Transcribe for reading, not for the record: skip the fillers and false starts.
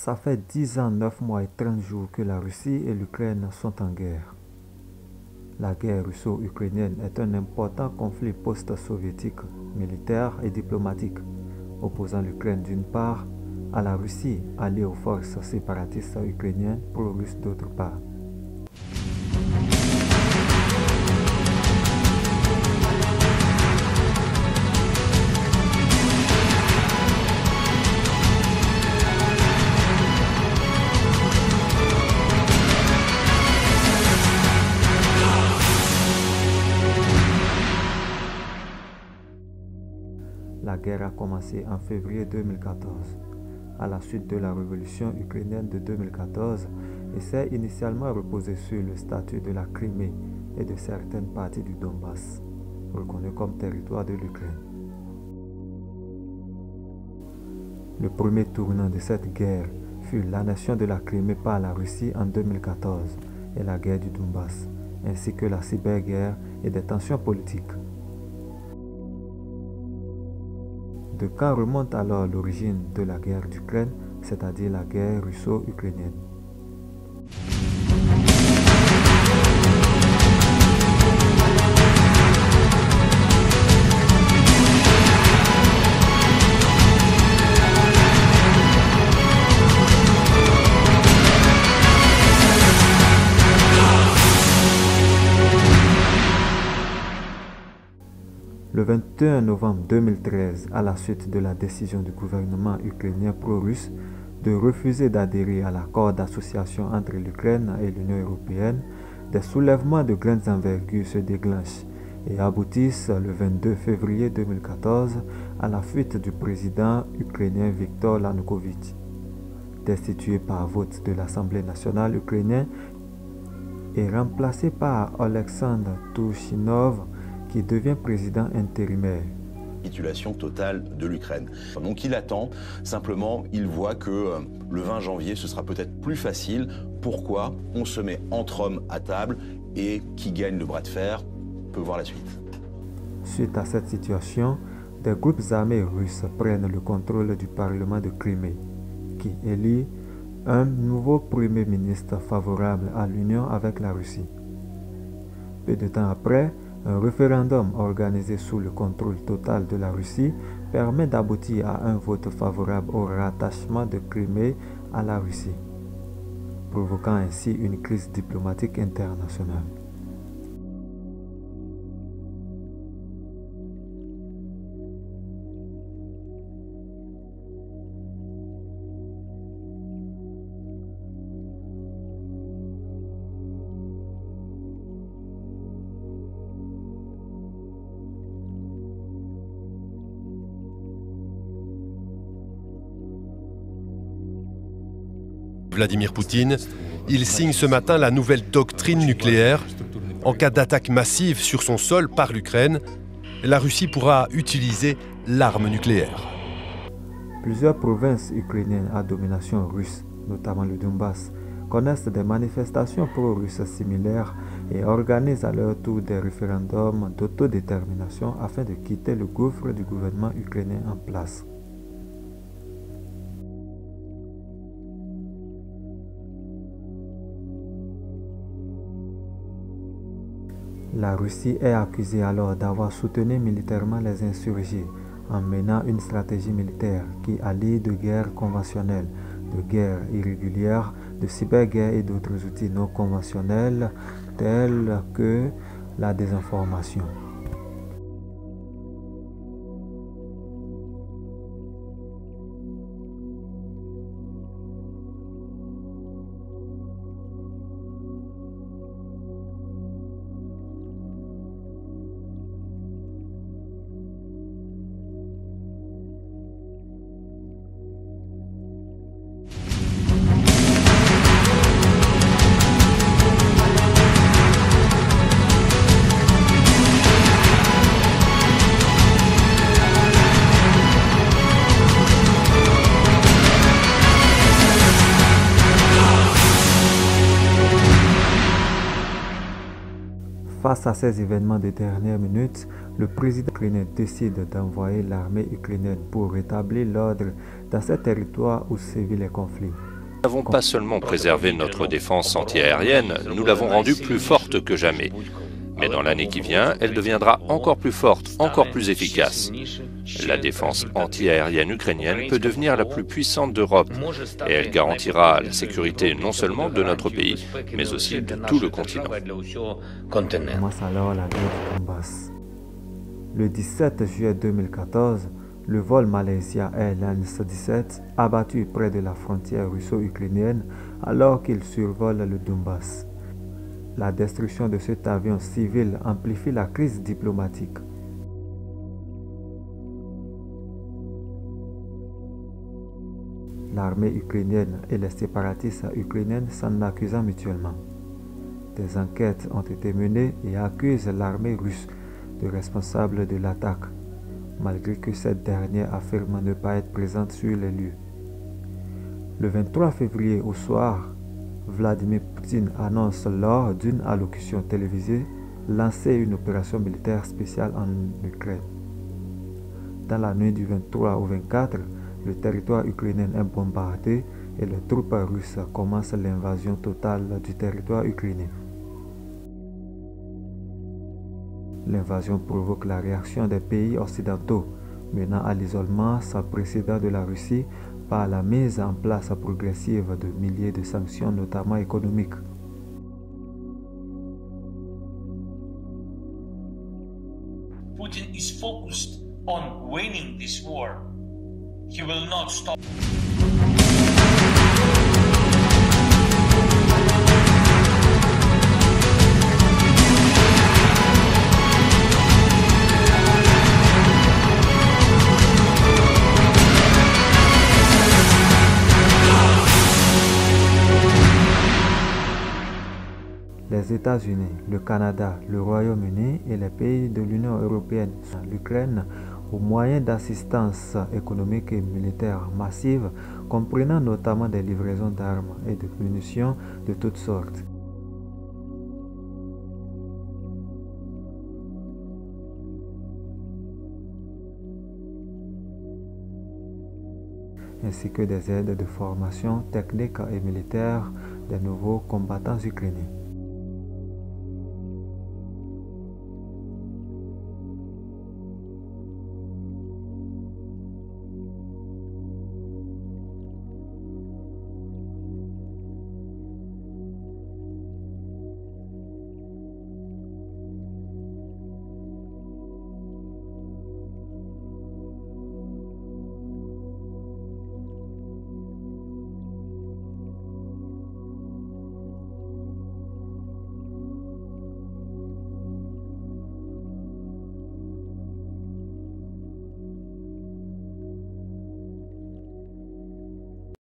Ça fait 10 ans, 9 mois et 30 jours que la Russie et l'Ukraine sont en guerre. La guerre russo-ukrainienne est un important conflit post-soviétique, militaire et diplomatique, opposant l'Ukraine d'une part à la Russie, alliée aux forces séparatistes ukrainiennes pro-russes d'autre part. La guerre a commencé en février 2014, à la suite de la révolution ukrainienne de 2014 et s'est initialement reposée sur le statut de la Crimée et de certaines parties du Donbass, reconnues comme territoire de l'Ukraine. Le premier tournant de cette guerre fut l'annexion de la Crimée par la Russie en 2014 et la guerre du Donbass, ainsi que la cyberguerre et des tensions politiques. De quand remonte alors l'origine de la guerre d'Ukraine, c'est-à-dire la guerre russo-ukrainienne. Le 21 novembre 2013, à la suite de la décision du gouvernement ukrainien pro-russe de refuser d'adhérer à l'accord d'association entre l'Ukraine et l'Union européenne, des soulèvements de grande envergure se déclenchent et aboutissent le 22 février 2014 à la fuite du président ukrainien Viktor Yanukovych, destitué par vote de l'Assemblée nationale ukrainienne et remplacé par Oleksandr Turchinov, qui devient président intérimaire. Capitulation totale de l'Ukraine. Donc il attend, simplement il voit que le 20 janvier ce sera peut-être plus facile. Pourquoi? On se met entre hommes à table et qui gagne le bras de fer peut voir la suite. Suite à cette situation, des groupes armés russes prennent le contrôle du Parlement de Crimée, qui élit un nouveau Premier ministre favorable à l'union avec la Russie. Peu de temps après, un référendum organisé sous le contrôle total de la Russie permet d'aboutir à un vote favorable au rattachement de Crimée à la Russie, provoquant ainsi une crise diplomatique internationale. Vladimir Poutine, il signe ce matin la nouvelle doctrine nucléaire. En cas d'attaque massive sur son sol par l'Ukraine, la Russie pourra utiliser l'arme nucléaire. Plusieurs provinces ukrainiennes à domination russe, notamment le Donbass, connaissent des manifestations pro-russes similaires et organisent à leur tour des référendums d'autodétermination afin de quitter le gouffre du gouvernement ukrainien en place. La Russie est accusée alors d'avoir soutenu militairement les insurgés en menant une stratégie militaire qui allie de guerre conventionnelle, de guerre irrégulière, de cyberguerre et d'autres outils non conventionnels tels que la désinformation. Face à ces événements de dernière minute, le président ukrainien décide d'envoyer l'armée ukrainienne pour rétablir l'ordre dans ces territoires où sévit les conflits. Nous n'avons pas seulement préservé notre défense antiaérienne, nous l'avons rendue plus forte que jamais. Mais dans l'année qui vient, elle deviendra encore plus forte, encore plus efficace. La défense antiaérienne ukrainienne peut devenir la plus puissante d'Europe et elle garantira la sécurité non seulement de notre pays, mais aussi de tout le continent. Commence alors la guerre du Donbass. Le 17 juillet 2014, le vol Malaysia Airlines 17 a abattu près de la frontière russo-ukrainienne alors qu'il survole le Donbass. La destruction de cet avion civil amplifie la crise diplomatique. L'armée ukrainienne et les séparatistes ukrainiens s'en accusent mutuellement. Des enquêtes ont été menées et accusent l'armée russe de responsable de l'attaque, malgré que cette dernière affirme ne pas être présente sur les lieux. Le 23 février au soir, Vladimir Poutine annonce lors d'une allocution télévisée lancer une opération militaire spéciale en Ukraine. Dans la nuit du 23 au 24, le territoire ukrainien est bombardé et les troupes russes commencent l'invasion totale du territoire ukrainien. L'invasion provoque la réaction des pays occidentaux, menant à l'isolement sans précédent de la Russie par la mise en place progressive de milliers de sanctions, notamment économiques. Putin is focused on winning this war. He will not stop. Les États-Unis, le Canada, le Royaume-Uni et les pays de l'Union européenne soutiennent l'Ukraine aux moyens d'assistance économique et militaire massive, comprenant notamment des livraisons d'armes et de munitions de toutes sortes. Ainsi que des aides de formation technique et militaire des nouveaux combattants ukrainiens.